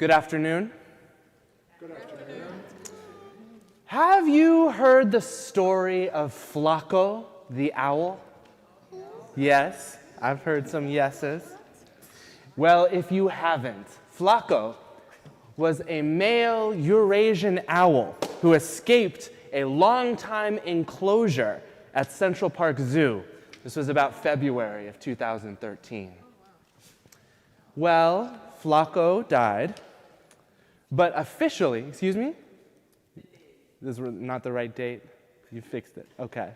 Good afternoon. Good afternoon. Have you heard the story of Flaco the Owl? Yes, I've heard some yeses. Well, if you haven't, Flaco was a male Eurasian owl who escaped a long-time enclosure at Central Park Zoo. This was about February of 2013. Well, Flaco died, but officially, excuse me? This is not the right date? You fixed it, okay.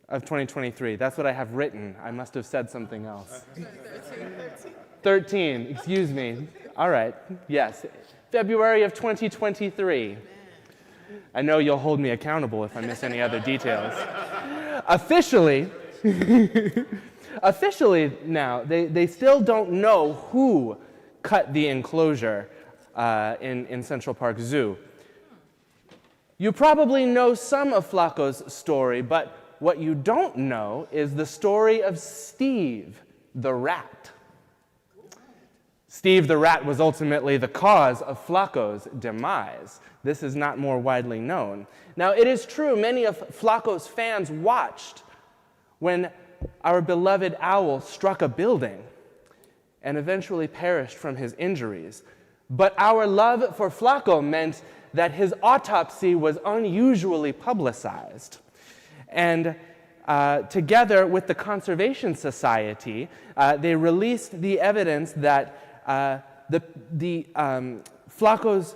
Of 2023, that's what I have written. I must have said something else. 13, excuse me. All right, yes, February of 2023. I know you'll hold me accountable if I miss any other details. Officially now, they still don't know who cut the enclosure in Central Park Zoo. You probably know some of Flaco's story, but what you don't know is the story of Steve the rat. Steve the rat was ultimately the cause of Flaco's demise. This is not more widely known. Now, it is true many of Flaco's fans watched when our beloved owl struck a building and eventually perished from his injuries. But our love for Flaco meant that his autopsy was unusually publicized. And together with the Conservation Society, they released the evidence that Flaco's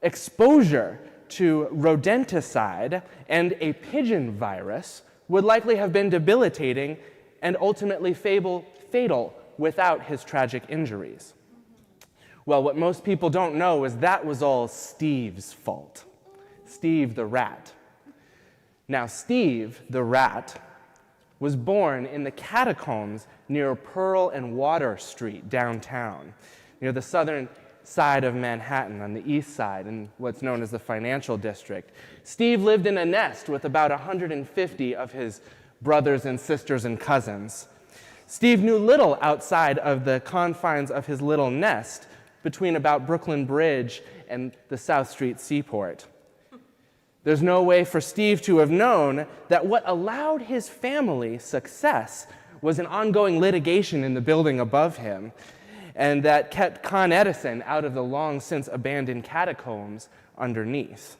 exposure to rodenticide and a pigeon virus would likely have been debilitating and ultimately fatal without his tragic injuries. Well, what most people don't know is that was all Steve's fault. Steve the rat. Now, Steve the rat was born in the catacombs near Pearl and Water Street downtown, near the southern side of Manhattan on the east side in what's known as the financial district. Steve lived in a nest with about 150 of his brothers and sisters and cousins. Steve knew little outside of the confines of his little nest between about Brooklyn Bridge and the South Street Seaport. There's no way for Steve to have known that what allowed his family success was an ongoing litigation in the building above him, and that kept Con Edison out of the long-since abandoned catacombs underneath.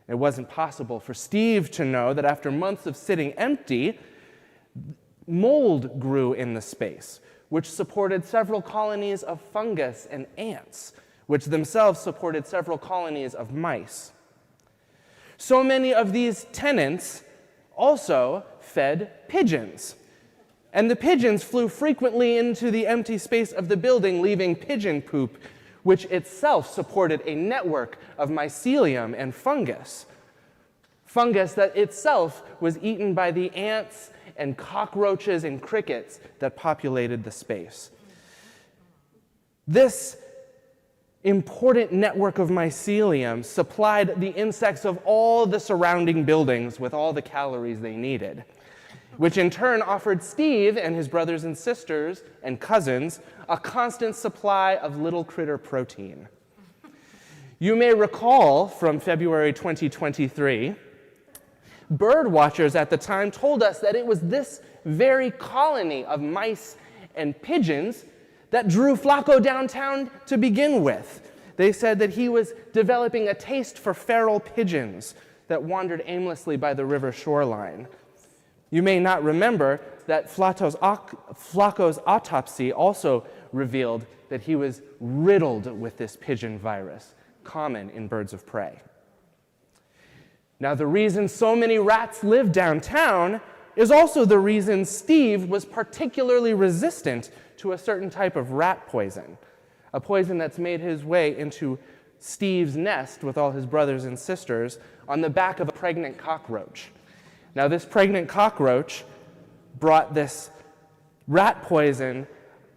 It wasn't possible for Steve to know that after months of sitting empty, mold grew in the space, which supported several colonies of fungus and ants, which themselves supported several colonies of mice. So many of these tenants also fed pigeons. And the pigeons flew frequently into the empty space of the building, leaving pigeon poop, which itself supported a network of mycelium and fungus. Fungus that itself was eaten by the ants and cockroaches and crickets that populated the space. This important network of mycelium supplied the insects of all the surrounding buildings with all the calories they needed, which in turn offered Steve and his brothers and sisters and cousins a constant supply of little critter protein. You may recall from February 2023, bird watchers at the time told us that it was this very colony of mice and pigeons that drew Flaco downtown to begin with. They said that he was developing a taste for feral pigeons that wandered aimlessly by the river shoreline. You may not remember that Flaco's autopsy also revealed that he was riddled with this pigeon virus, common in birds of prey. Now, the reason so many rats live downtown is also the reason Steve was particularly resistant to a certain type of rat poison, a poison that's made his way into Steve's nest with all his brothers and sisters on the back of a pregnant cockroach. Now, this pregnant cockroach brought this rat poison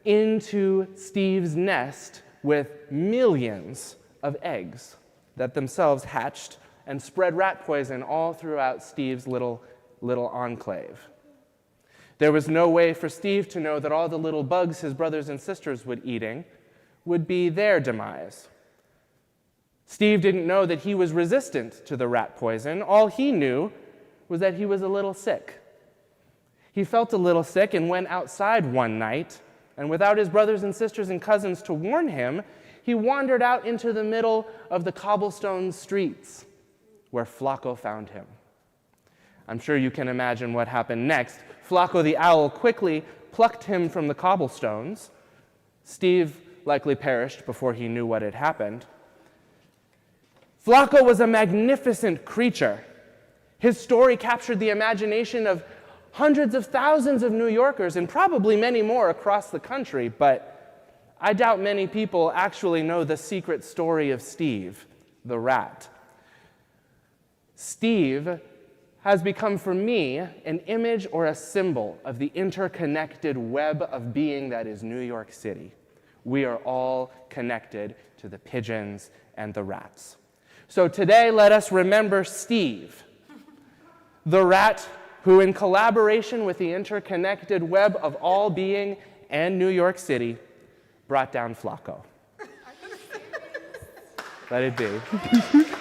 into Steve's nest with millions of eggs that themselves hatched and spread rat poison all throughout Steve's little enclave. There was no way for Steve to know that all the little bugs his brothers and sisters would be their demise. Steve didn't know that he was resistant to the rat poison. All he knew was that he was a little sick. He felt a little sick and went outside one night, and without his brothers and sisters and cousins to warn him, he wandered out into the middle of the cobblestone streets, where Flaco found him. I'm sure you can imagine what happened next. Flaco the Owl quickly plucked him from the cobblestones. Steve likely perished before he knew what had happened. Flaco was a magnificent creature. His story captured the imagination of hundreds of thousands of New Yorkers and probably many more across the country, but I doubt many people actually know the secret story of Steve, the rat. Steve has become for me an image or a symbol of the interconnected web of being that is New York City. We are all connected to the pigeons and the rats. So today, let us remember Steve, the rat who, in collaboration with the interconnected web of all being and New York City, brought down Flaco. Let it be.